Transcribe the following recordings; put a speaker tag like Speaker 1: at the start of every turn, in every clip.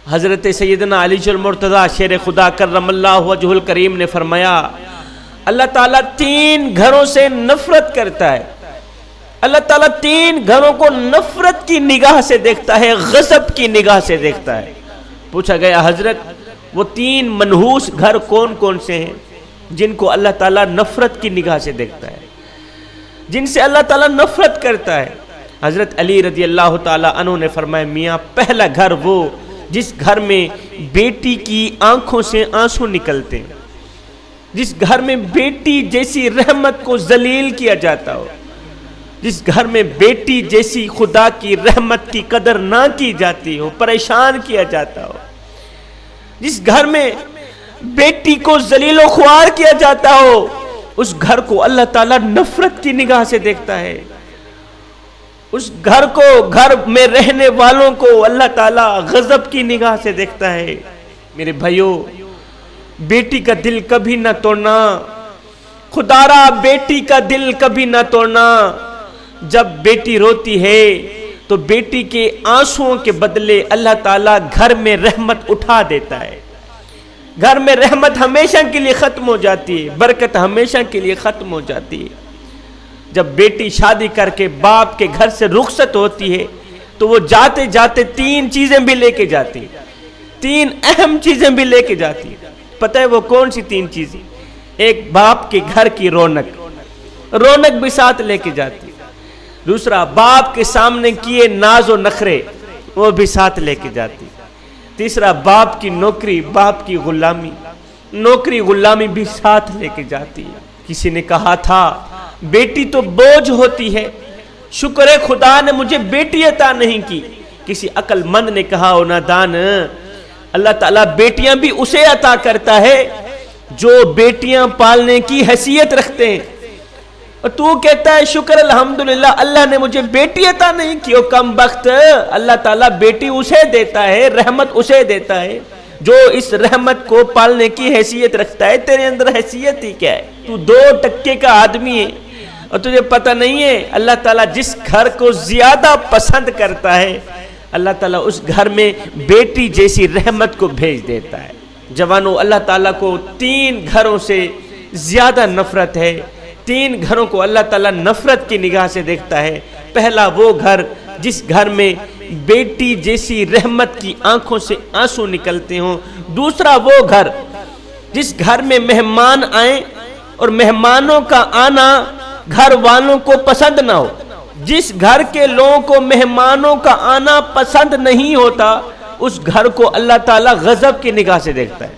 Speaker 1: حضرت سیدنا علی المرتضیٰ شیر خدا کرم اللہ وجہ الکریم نے فرمایا اللہ تعالیٰ 3 گھروں سے نفرت کرتا ہے. اللہ تعالیٰ 3 گھروں کو نفرت کی نگاہ سے دیکھتا ہے، غضب کی نگاہ سے دیکھتا ہے. پوچھا گیا حضرت وہ 3 منحوس گھر کون کون سے ہیں جن کو اللہ تعالیٰ نفرت کی نگاہ سے دیکھتا ہے، جن سے اللہ تعالیٰ نفرت کرتا ہے؟ حضرت علی رضی اللہ تعالیٰ عنہ نے فرمایا میاں پہلا گھر وہ جس گھر میں بیٹی کی آنکھوں سے آنسو نکلتے ہیں، جس گھر میں بیٹی جیسی رحمت کو ذلیل کیا جاتا ہو، جس گھر میں بیٹی جیسی خدا کی رحمت کی قدر نہ کی جاتی ہو، پریشان کیا جاتا ہو، جس گھر میں بیٹی کو ذلیل و خوار کیا جاتا ہو، اس گھر کو اللہ تعالیٰ نفرت کی نگاہ سے دیکھتا ہے. اس گھر کو، گھر میں رہنے والوں کو اللہ تعالیٰ غضب کی نگاہ سے دیکھتا ہے. میرے بھائیوں، بیٹی کا دل کبھی نہ توڑنا، خدارا بیٹی کا دل کبھی نہ توڑنا. جب بیٹی روتی ہے تو بیٹی کے آنسوؤں کے بدلے اللہ تعالیٰ گھر میں رحمت اٹھا دیتا ہے. گھر میں رحمت ہمیشہ کے لیے ختم ہو جاتی ہے، برکت ہمیشہ کے لیے ختم ہو جاتی ہے. جب بیٹی شادی کر کے باپ کے گھر سے رخصت ہوتی ہے تو وہ جاتے جاتے 3 چیزیں بھی لے کے جاتی ہے، 3 اہم چیزیں بھی لے کے جاتی ہے. پتہ ہے وہ کون سی 3 چیزیں؟ ایک باپ کے گھر کی رونق بھی ساتھ لے کے جاتی ہے. دوسرا باپ کے سامنے کیے ناز و نخرے وہ بھی ساتھ لے کے جاتی. تیسرا باپ کی نوکری، باپ کی نوکری غلامی بھی ساتھ لے کے جاتی ہے. کسی نے کہا تھا بیٹی تو بوجھ ہوتی ہے، شکر ہے خدا نے مجھے بیٹی عطا نہیں کی. کسی عقل مند نے کہا او نادان، اللہ تعالیٰ بیٹیاں بھی اسے عطا کرتا ہے جو بیٹیاں پالنے کی حیثیت رکھتے ہیں، اور تو کہتا ہے شکر الحمدللہ اللہ نے مجھے بیٹی عطا نہیں کی. او کم بخت، اللہ تعالیٰ بیٹی اسے دیتا ہے، رحمت اسے دیتا ہے جو اس رحمت کو پالنے کی حیثیت رکھتا ہے. تیرے اندر حیثیت ہی کیا ہے؟ تو 2% کا آدمی ہے اور تجھے پتہ نہیں ہے اللہ تعالیٰ جس گھر کو زیادہ پسند کرتا ہے اللہ تعالیٰ اس گھر میں بیٹی جیسی رحمت کو بھیج دیتا ہے. جوانوں، اللہ تعالیٰ کو 3 گھروں سے زیادہ نفرت ہے. 3 گھروں کو اللہ تعالیٰ نفرت کی نگاہ سے دیکھتا ہے. پہلا وہ گھر جس گھر میں بیٹی جیسی رحمت کی آنکھوں سے آنسو نکلتے ہوں. دوسرا وہ گھر جس گھر میں مہمان آئیں اور مہمانوں کا آنا گھر والوں کو پسند نہ ہو. جس گھر کے لوگوں کو مہمانوں کا آنا پسند نہیں ہوتا اس گھر کو اللہ تعالیٰ غضب کی نگاہ سے دیکھتا ہے.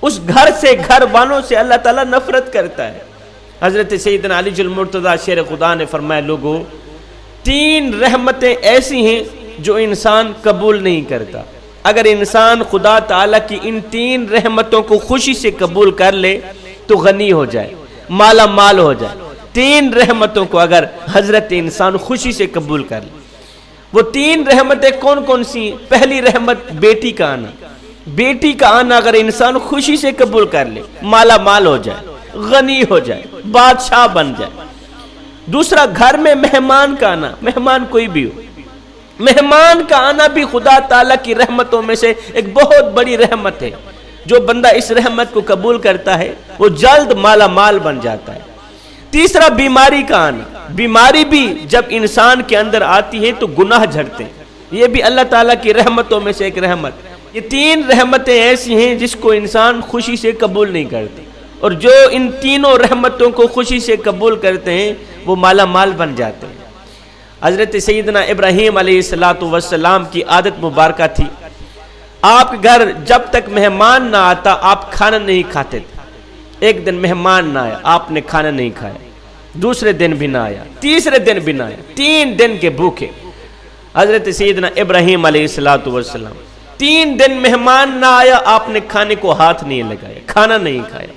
Speaker 1: اس گھر سے، گھر والوں سے اللہ تعالیٰ نفرت کرتا ہے. حضرت سیدنا علی المرتضیٰ شیر خدا نے فرمایا لوگو 3 رحمتیں ایسی ہیں جو انسان قبول نہیں کرتا. اگر انسان خدا تعالیٰ کی ان 3 رحمتوں کو خوشی سے قبول کر لے تو غنی ہو جائے، مالا مال ہو جائے. 3 رحمتوں کو اگر حضرت انسان خوشی سے قبول کر لے. وہ 3 رحمتیں کون کون سی ہیں؟ پہلی رحمت بیٹی کا آنا. بیٹی کا آنا اگر انسان خوشی سے قبول کر لے مالا مال ہو جائے، غنی ہو جائے، بادشاہ بن جائے. دوسرا گھر میں مہمان کا آنا، مہمان کوئی بھی ہو، مہمان کا آنا بھی خدا تعالیٰ کی رحمتوں میں سے ایک بہت بڑی رحمت ہے. جو بندہ اس رحمت کو قبول کرتا ہے وہ جلد مالا مال بن جاتا ہے. تیسرا بیماری کا آنا. بیماری بھی جب انسان کے اندر آتی ہے تو گناہ جھڑتے ہیں. یہ بھی اللہ تعالیٰ کی رحمتوں میں سے ایک رحمت. یہ 3 رحمتیں ایسی ہیں جس کو انسان خوشی سے قبول نہیں کرتے، اور جو ان تینوں رحمتوں کو خوشی سے قبول کرتے ہیں وہ مالا مال بن جاتے ہیں. حضرت سیدنا ابراہیم علیہ السلام کی عادت مبارکہ تھی، آپ کے گھر جب تک مہمان نہ آتا آپ کھانا نہیں کھاتے تھے. ایک دن مہمان نہ آیا، آپ نے کھانا نہیں کھایا. دوسرے دن بھی نہ آیا، تیسرے دن بھی نہ آیا. 3 دن کے بھوکے حضرت سیدنا ابراہیم علیہ السلام. 3 دن مہمان نہ آیا، آپ نے کھانے کو ہاتھ نہیں لگایا، کھانا نہیں کھایا.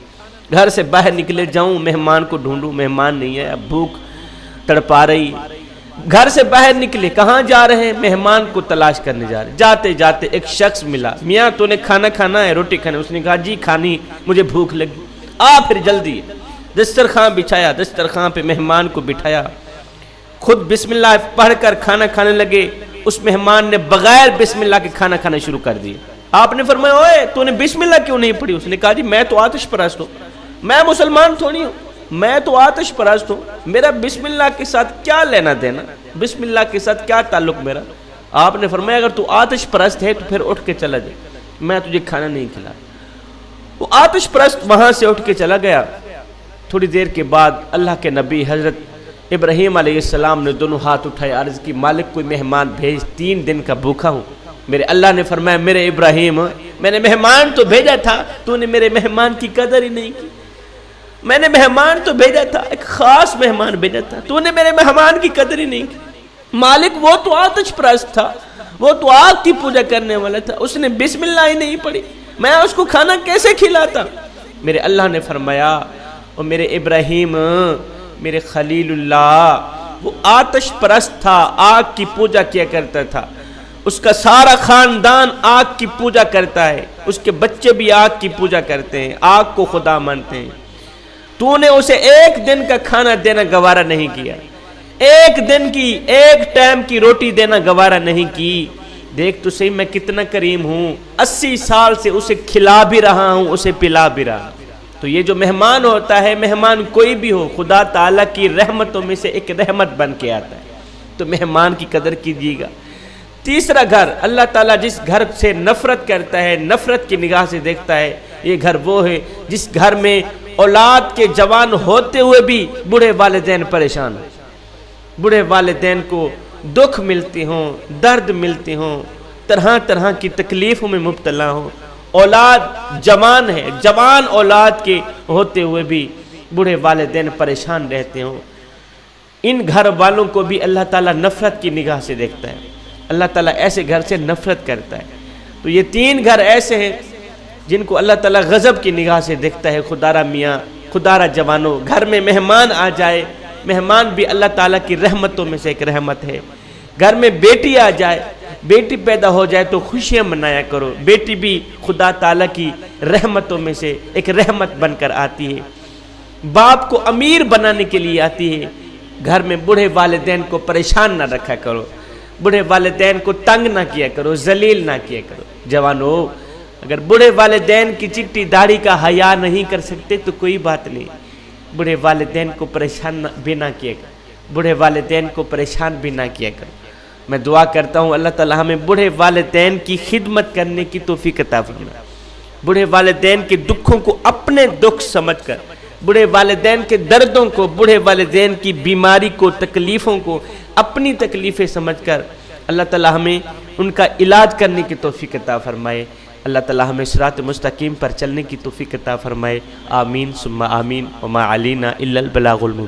Speaker 1: گھر سے باہر نکلے جاؤں مہمان کو ڈھونڈوں، مہمان نہیں ہے، بھوک تڑپا رہی. گھر سے باہر نکلے، کہاں جا رہے ہیں؟ مہمان کو تلاش کرنے جا رہے. جاتے جاتے ایک شخص ملا، میاں تو نے کھانا کھانا ہے، روٹی کھانا؟ اس نے کہا جی کھانی، مجھے بھوک لگی. پھر جلدی دسترخوان بچھایا، دسترخوان پہ مہمان کو بٹھایا، خود بسم اللہ پڑھ کر کھانا کھانے لگے. اس مہمان نے بغیر بسم اللہ کے کھانا کھانا شروع کر دیا۔ آپ نے فرمایا اوئے تو نے بسم اللہ کیوں نہیں پڑھی؟ اس نے کہا جی میں تو آتش پرست ہوں، میں مسلمان تھوڑی ہوں، میں تو آتش پرست ہوں، میرا بسم اللہ کے ساتھ کیا لینا دینا، بسم اللہ کے ساتھ کیا تعلق میرا؟ آپ نے فرمایا اگر تو آتش پرست ہے تو پھر اٹھ کے چلا جائے، میں تجھے کھانا نہیں کھلا۔ وہ آتش پرست وہاں سے اٹھ کے چلا گیا۔ تھوڑی دیر کے بعد اللہ کے نبی حضرت ابراہیم علیہ السلام نے دونوں ہاتھ اٹھائے، عرض کی مالک کوئی مہمان بھیج، 3 دن کا بھوکا ہوں۔ میرے اللہ نے فرمایا میرے ابراہیم میں نے مہمان تو بھیجا تھا، تو نے میرے مہمان کی قدر ہی نہیں کی۔ میں نے مہمان تو بھیجا تھا، ایک خاص مہمان بھیجا تھا، تو نے میرے مہمان کی قدر ہی نہیں کی۔ مالک وہ تو آتش پرست تھا، وہ تو آگ کی پوجا کرنے والا تھا، اس نے بسم اللہ ہی نہیں پڑھی، میں اس کو کھانا کیسے کھلاتا؟ میرے اللہ نے فرمایا اور میرے ابراہیم میرے خلیل اللہ وہ آتش پرست تھا، آگ کی پوجا کیا کرتا تھا، اس کا سارا خاندان آگ کی پوجا کرتا ہے، اس کے بچے بھی آگ کی پوجا کرتے ہیں، آگ کو خدا مانتے ہیں۔ تو نے اسے ایک دن کا کھانا دینا گوارا نہیں کیا، ایک دن کی ایک ٹائم کی روٹی دینا گوارا نہیں کی۔ دیکھ تو صحیح میں کتنا کریم ہوں، 80 سال سے اسے کھلا بھی رہا ہوں، اسے پلا بھی رہا ہوں۔ تو یہ جو مہمان ہوتا ہے، مہمان کوئی بھی ہو، خدا تعالیٰ کی رحمتوں میں سے ایک رحمت بن کے آتا ہے، تو مہمان کی قدر کیجیے گا۔ تیسرا گھر، اللہ تعالیٰ جس گھر سے نفرت کرتا ہے، نفرت کی نگاہ سے دیکھتا ہے، یہ گھر وہ ہے جس گھر میں اولاد کے جوان ہوتے ہوئے بھی بوڑھے والدین پریشان ہیں، بوڑھے والدین کو دکھ ملتے ہوں، درد ملتے ہوں، طرح طرح کی تکلیفوں میں مبتلا ہوں، اولاد جوان ہے، جوان اولاد کے ہوتے ہوئے بھی بوڑھے والدین پریشان رہتے ہوں، ان گھر والوں کو بھی اللہ تعالیٰ نفرت کی نگاہ سے دیکھتا ہے، اللہ تعالیٰ ایسے گھر سے نفرت کرتا ہے۔ تو یہ 3 گھر ایسے ہیں جن کو اللہ تعالیٰ غضب کی نگاہ سے دیکھتا ہے۔ خدارہ میاں، خدارہ جوانوں، گھر میں مہمان آ جائے، مہمان بھی اللہ تعالیٰ کی رحمتوں میں سے ایک رحمت ہے۔ گھر میں بیٹی آ جائے، بیٹی پیدا ہو جائے تو خوشیاں منایا کرو، بیٹی بھی خدا تعالیٰ کی رحمتوں میں سے ایک رحمت بن کر آتی ہے۔ باپ کو امیر بنانے کے لیے آتی ہے۔ گھر میں بوڑھے والدین کو پریشان نہ رکھا کرو، بوڑھے والدین کو تنگ نہ کیا کرو، ذلیل نہ کیا کرو۔ جوانو، اگر بوڑھے والدین کی چٹی داڑھی کا حیا نہیں کر سکتے تو کوئی بات نہیں، بوڑھے والدین کو پریشان بھی نہ کیا کرو، بوڑھے والدین کو پریشان بھی نہ کیا کرو۔ میں دعا کرتا ہوں اللہ تعالیٰ ہمیں بوڑھے والدین کی خدمت کرنے کی توفیق عطا فرمائے، بوڑھے والدین کے دکھوں کو اپنے دکھ سمجھ کر، بوڑھے والدین کے دردوں کو، بوڑھے والدین کی بیماری کو، تکلیفوں کو اپنی تکلیفیں سمجھ کر اللہ تعالیٰ ہمیں ان کا علاج کرنے کی توفیق عطا فرمائے۔ اللہ تعالیٰ ہمیں صراط مستقیم پر چلنے کی توفیق عطا فرمائے۔ آمین ثم آمین۔ وما علینا الا البلاغ المبین۔